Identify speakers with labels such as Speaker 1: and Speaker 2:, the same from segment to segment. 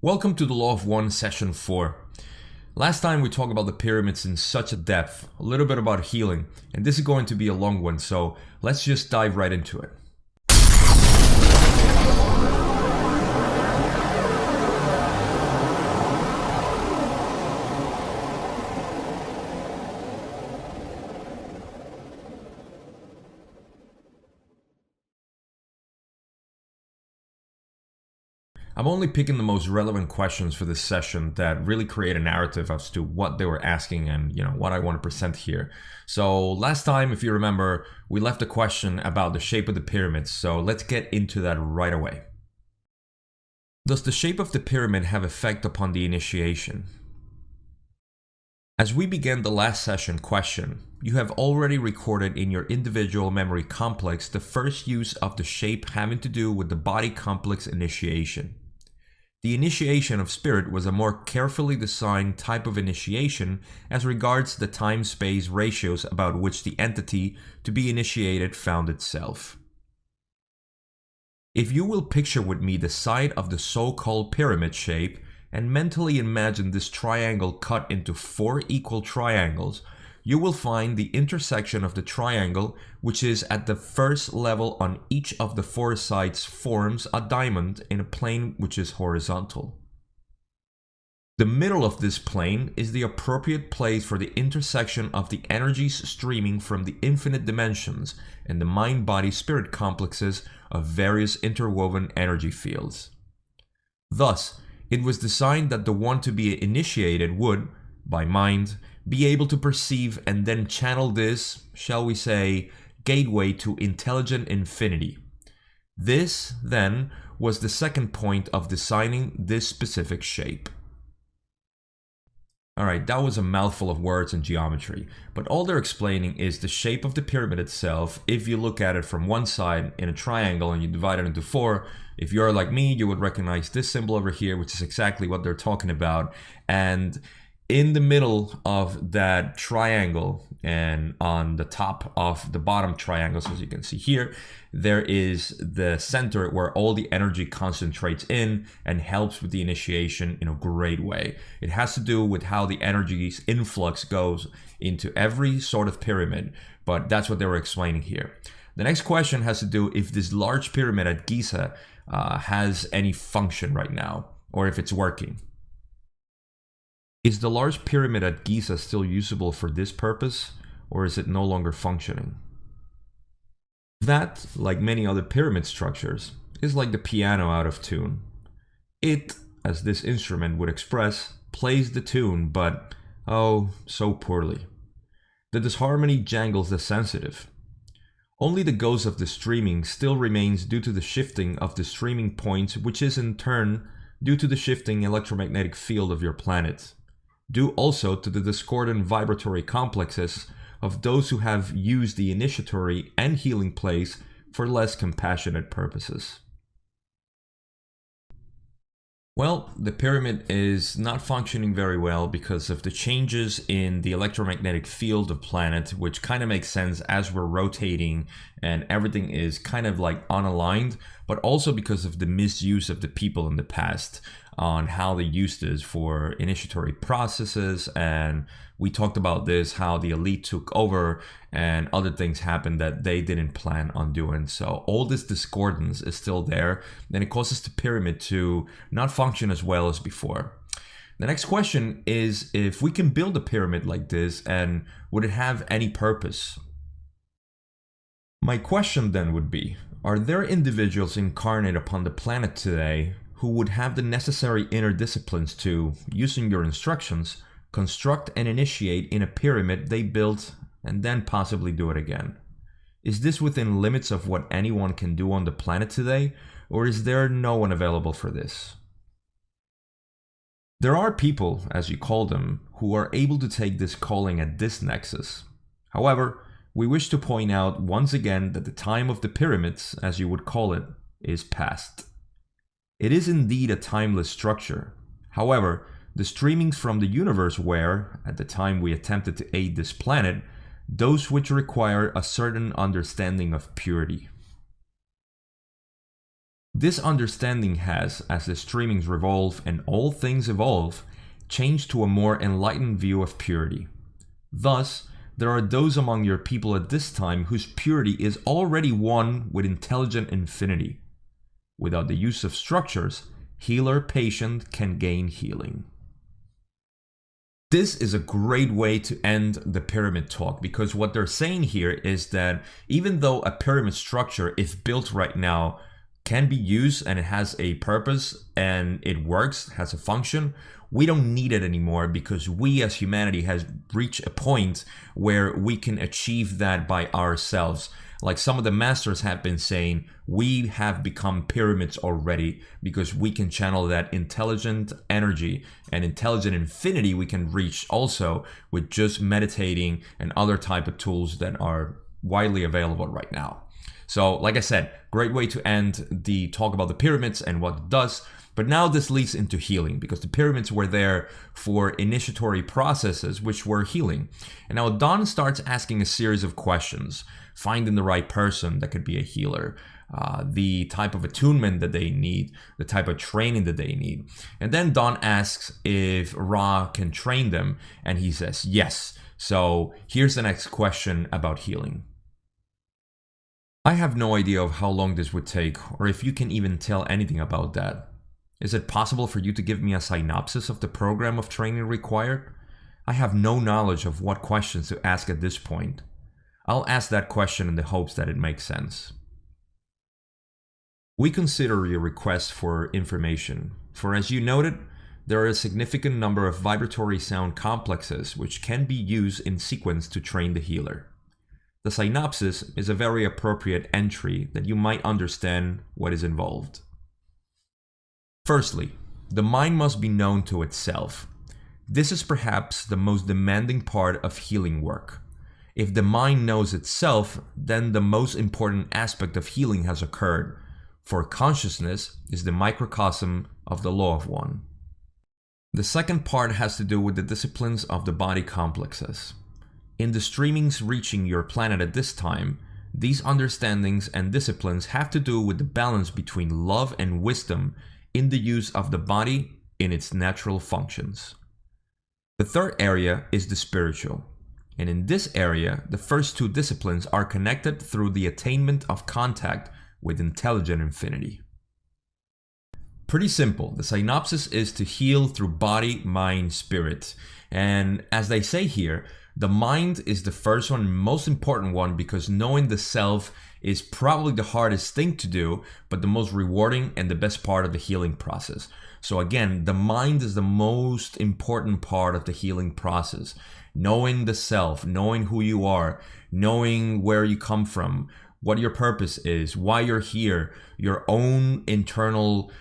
Speaker 1: Welcome to the Law of One, Session 4. Last time we talked about the pyramids in such a depth, a little bit about healing, and this is going to be a long one, so let's just dive right into it. I'm only picking the most relevant questions for this session that really create a narrative as to what they were asking and what I want to present here. So last time, if you remember, we left a question about the shape of the pyramids, so let's get into that right away. Does the shape of the pyramid have effect upon the initiation? As we began the last session question, you have already recorded in your individual memory complex the first use of the shape having to do with the body complex initiation. The initiation of spirit was a more carefully designed type of initiation as regards the time-space ratios about which the entity to be initiated found itself. If you will picture with me the side of the so-called pyramid shape and mentally imagine this triangle cut into 4 equal triangles, you will find the intersection of the triangle, which is at the first level on each of the 4 sides, forms a diamond in a plane which is horizontal. The middle of this plane is the appropriate place for the intersection of the energies streaming from the infinite dimensions and the mind-body-spirit complexes of various interwoven energy fields. Thus, it was designed that the one to be initiated would, by mind, be able to perceive and then channel this, shall we say, gateway to intelligent infinity. This, then, was the second point of designing this specific shape. Alright, that was a mouthful of words and geometry, but all they're explaining is the shape of the pyramid itself. If you look at it from one side in a triangle and you divide it into 4, if you're like me, you would recognize this symbol over here, which is exactly what they're talking about. And in the middle of that triangle and on the top of the bottom triangles, as you can see here, there is the center where all the energy concentrates in and helps with the initiation in a great way. It has to do with how the energy's influx goes into every sort of pyramid, but that's what they were explaining here. The next question has to do if this large pyramid at Giza has any function right now, or if it's working. Is the large pyramid at Giza still usable for this purpose, or is it no longer functioning? That, like many other pyramid structures, is like the piano out of tune. It, as this instrument would express, plays the tune, but, oh, so poorly. The disharmony jangles the sensitive. Only the ghost of the streaming still remains due to the shifting of the streaming points, which is in turn due to the shifting electromagnetic field of your planet. Due also to the discordant vibratory complexes of those who have used the initiatory and healing place for less compassionate purposes. Well, the pyramid is not functioning very well because of the changes in the electromagnetic field of planet, which kind of makes sense as we're rotating and everything is kind of like unaligned, but also because of the misuse of the people in the past on how they used this for initiatory processes. And we talked about this, how the elite took over and other things happened that they didn't plan on doing. So all this discordance is still there, and it causes the pyramid to not function as well as before. The next question is if we can build a pyramid like this, and would it have any purpose? My question then would be, are there individuals incarnate upon the planet today who would have the necessary inner disciplines to, using your instructions, construct and initiate in a pyramid they built and then possibly do it again? Is this within limits of what anyone can do on the planet today, or is there no one available for this? There are people, as you call them, who are able to take this calling at this nexus. However, we wish to point out once again that the time of the pyramids, as you would call it, is past. It is indeed a timeless structure. However, the streamings from the universe were, at the time we attempted to aid this planet, those which require a certain understanding of purity. This understanding has, as the streamings revolve and all things evolve, changed to a more enlightened view of purity. Thus, there are those among your people at this time whose purity is already one with intelligent infinity. Without the use of structures, healer-patient can gain healing. This is a great way to end the pyramid talk, because what they're saying here is that even though a pyramid structure, if built right now, can be used and it has a purpose and it works, has a function, we don't need it anymore because we as humanity has reached a point where we can achieve that by ourselves. Like some of the masters have been saying, we have become pyramids already because we can channel that intelligent energy and intelligent infinity we can reach also with just meditating and other type of tools that are widely available right now. So like I said, great way to end the talk about the pyramids and what it does. But now this leads into healing, because the pyramids were there for initiatory processes, which were healing. And now Don starts asking a series of questions, finding the right person that could be a healer, the type of attunement that they need, the type of training that they need. And then Don asks if Ra can train them, and he says yes. So here's the next question about healing. I have no idea of how long this would take, or if you can even tell anything about that. Is it possible for you to give me a synopsis of the program of training required? I have no knowledge of what questions to ask at this point. I'll ask that question in the hopes that it makes sense. We consider your request for information, for as you noted, there are a significant number of vibratory sound complexes which can be used in sequence to train the healer. The synopsis is a very appropriate entry that you might understand what is involved. Firstly, the mind must be known to itself. This is perhaps the most demanding part of healing work. If the mind knows itself, then the most important aspect of healing has occurred, for consciousness is the microcosm of the law of one. The second part has to do with the disciplines of the body complexes. In the streamings reaching your planet at this time, these understandings and disciplines have to do with the balance between love and wisdom in the use of the body in its natural functions. The third area is the spiritual, and in this area, the first two disciplines are connected through the attainment of contact with intelligent infinity. Pretty simple. The synopsis is to heal through body, mind, spirit. And as they say here, the mind is the first one, most important one, because knowing the self is probably the hardest thing to do, but the most rewarding and the best part of the healing process. So again, the mind is the most important part of the healing process. Knowing the self, knowing who you are, knowing where you come from, what your purpose is, why you're here, your own internal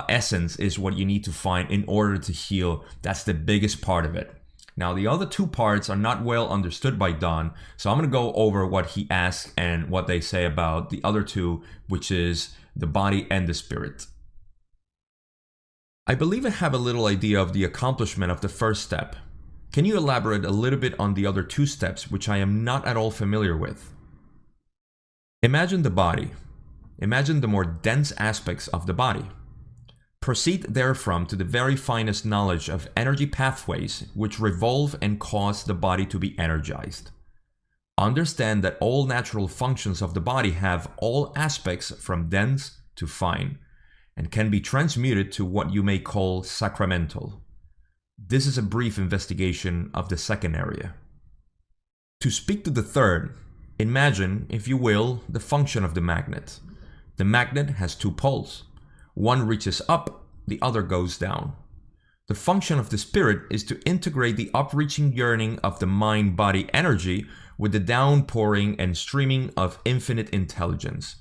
Speaker 1: essence is what you need to find in order to heal. That's the biggest part of it. Now, the other two parts are not well understood by Don, so I'm going to go over what he asks and what they say about the other two, which is the body and the spirit. I believe I have a little idea of the accomplishment of the first step. Can you elaborate a little bit on the other two steps, which I am not at all familiar with? Imagine the body. Imagine the more dense aspects of the body. Proceed therefrom to the very finest knowledge of energy pathways which revolve and cause the body to be energized. Understand that all natural functions of the body have all aspects from dense to fine, and can be transmuted to what you may call sacramental. This is a brief investigation of the second area. To speak to the third, imagine, if you will, the function of the magnet. The magnet has two poles. One reaches up, the other goes down. The function of the spirit is to integrate the upreaching yearning of the mind-body energy with the downpouring and streaming of infinite intelligence.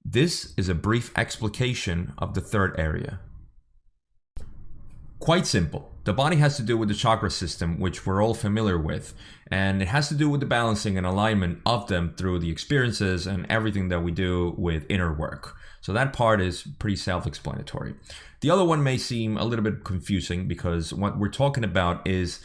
Speaker 1: This is a brief explication of the third area. Quite simple. The body has to do with the chakra system, which we're all familiar with, and it has to do with the balancing and alignment of them through the experiences and everything that we do with inner work. So that part is pretty self-explanatory. The other one may seem a little bit confusing because what we're talking about is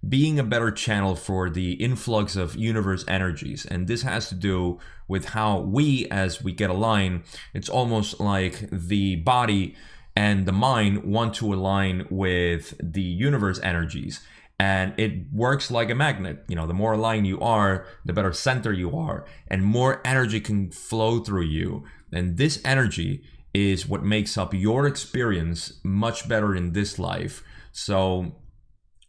Speaker 1: being a better channel for the influx of universe energies. And this has to do with how we, as we get aligned, it's almost like the body and the mind want to align with the universe energies. And it works like a magnet. You know, the more aligned you are, the better center you are, and more energy can flow through you. And this energy is what makes up your experience much better in this life. So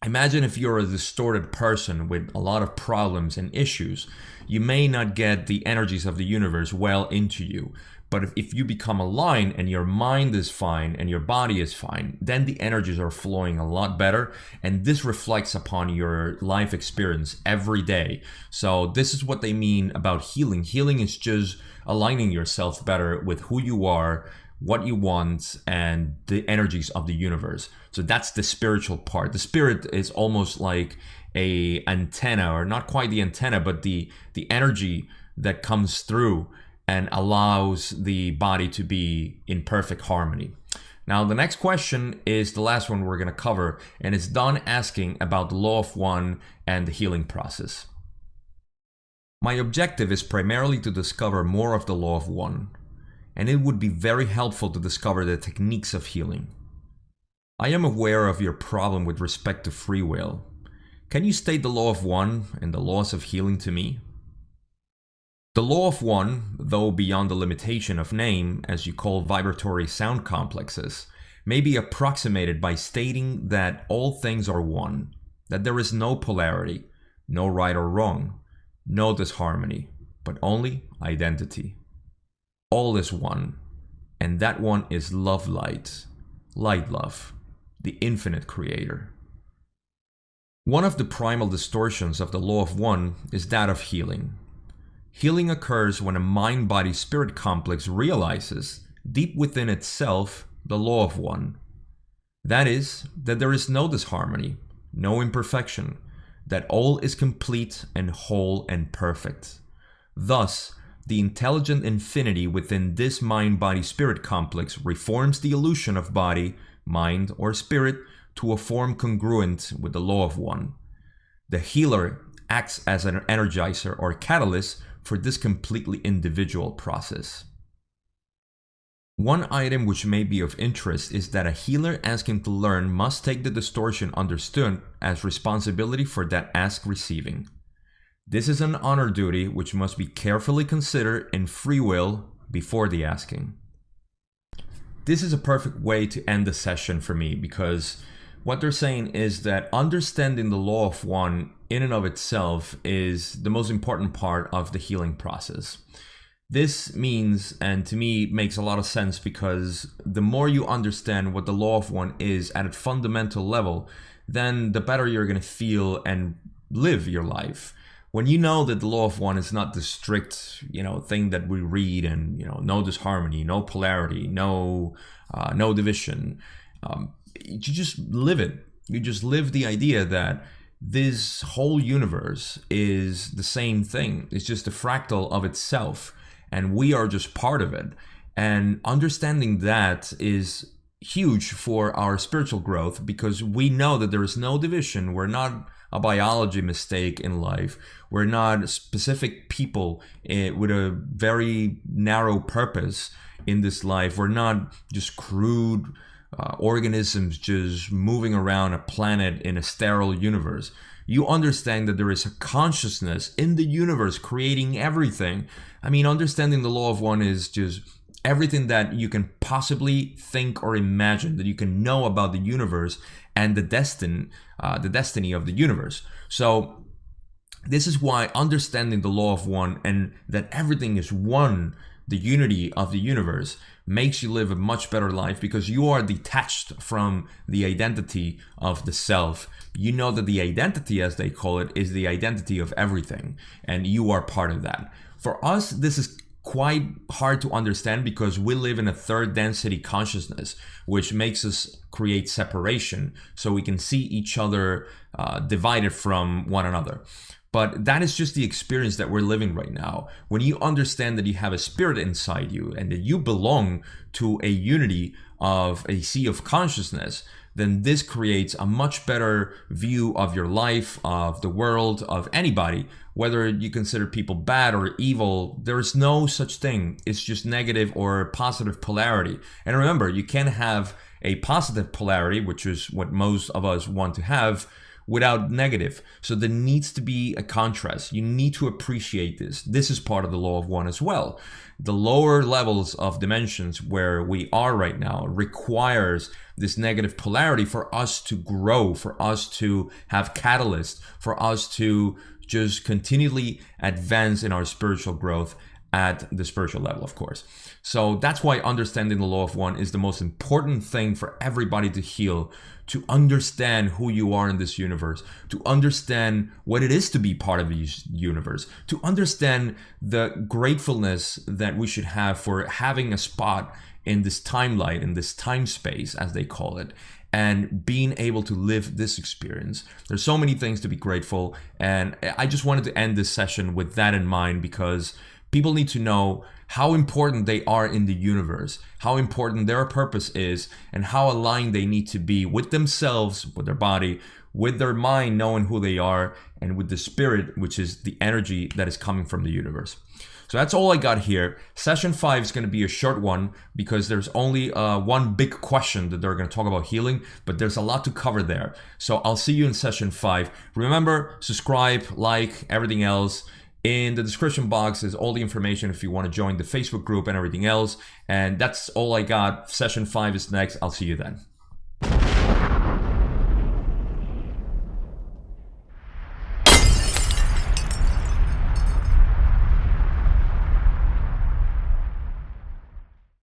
Speaker 1: imagine if you're a distorted person with a lot of problems and issues, you may not get the energies of the universe well into you. But if you become aligned and your mind is fine and your body is fine, then the energies are flowing a lot better. And this reflects upon your life experience every day. So this is what they mean about healing. Healing is just aligning yourself better with who you are, what you want, and the energies of the universe. So that's the spiritual part. The spirit is almost like a antenna, or not quite the antenna, but the energy that comes through and allows the body to be in perfect harmony. Now, the next question is the last one we're going to cover, and it's done asking about the law of one and the healing process. My objective is primarily to discover more of the law of one, and it would be very helpful to discover the techniques of healing. I am aware of your problem with respect to free will. Can you state the law of one and the laws of healing to me? The law of one, though beyond the limitation of name, as you call vibratory sound complexes, may be approximated by stating that all things are one, that there is no polarity, no right or wrong, no disharmony, but only identity. All is one, and that one is love light, light love, the infinite creator. One of the primal distortions of the law of one is that of healing. Healing occurs when a mind-body-spirit complex realizes, deep within itself, the law of one. That is, that there is no disharmony, no imperfection, that all is complete and whole and perfect. Thus, the intelligent infinity within this mind-body-spirit complex reforms the illusion of body, mind, or spirit to a form congruent with the law of one. The healer acts as an energizer or catalyst for this completely individual process. One item which may be of interest is that a healer asking to learn must take the distortion understood as responsibility for that ask receiving. This is an honor duty which must be carefully considered in free will before the asking. This is a perfect way to end the session for me, because what they're saying is that understanding the law of one in and of itself is the most important part of the healing process. This means, and to me makes a lot of sense, because the more you understand what the law of one is at its fundamental level, then the better you're going to feel and live your life. When you know that the law of one is not the strict, thing that we read, and no disharmony, no polarity, no division, you just live it. You just live the idea that this whole universe is the same thing. It's just a fractal of itself, and we are just part of it. And understanding that is huge for our spiritual growth, because we know that there is no division. We're not a biology mistake in life. We're not specific people with a very narrow purpose in this life. We're not just crude organisms just moving around a planet in a sterile universe. You understand that there is a consciousness in the universe creating everything. I mean, understanding the law of one is just everything that you can possibly think or imagine, that you can know about the universe and the destiny of the universe. So this is why understanding the law of one and that everything is one, the unity of the universe, makes you live a much better life, because you are detached from the identity of the self. You know that the identity, as they call it, is the identity of everything, and you are part of that. For us, this is quite hard to understand, because we live in a third density consciousness, which makes us create separation so we can see each other divided from one another. But that is just the experience that we're living right now. When you understand that you have a spirit inside you and that you belong to a unity of a sea of consciousness, then this creates a much better view of your life, of the world, of anybody. Whether you consider people bad or evil, there is no such thing. It's just negative or positive polarity. And remember, you can't have a positive polarity, which is what most of us want to have, without negative. So there needs to be a contrast. You need to appreciate this. This is part of the law of one as well. The lower levels of dimensions where we are right now requires this negative polarity for us to grow, for us to have catalyst, for us to just continually advance in our spiritual growth at the spiritual level, of course. So that's why understanding the law of one is the most important thing for everybody to heal, to understand who you are in this universe, to understand what it is to be part of this universe, to understand the gratefulness that we should have for having a spot in this timeline, in this time space, as they call it, and being able to live this experience. There's so many things to be grateful, and I just wanted to end this session with that in mind, because people need to know how important they are in the universe, how important their purpose is, and how aligned they need to be with themselves, with their body, with their mind, knowing who they are, and with the spirit, which is the energy that is coming from the universe. So that's all I got here. Session 5 is going to be a short one because there's only one big question that they're going to talk about healing, but there's a lot to cover there. So I'll see you in session 5. Remember, subscribe, like, everything else. In the description box is all the information if you want to join the Facebook group and everything else. And that's all I got. Session 5 is next. I'll see you then.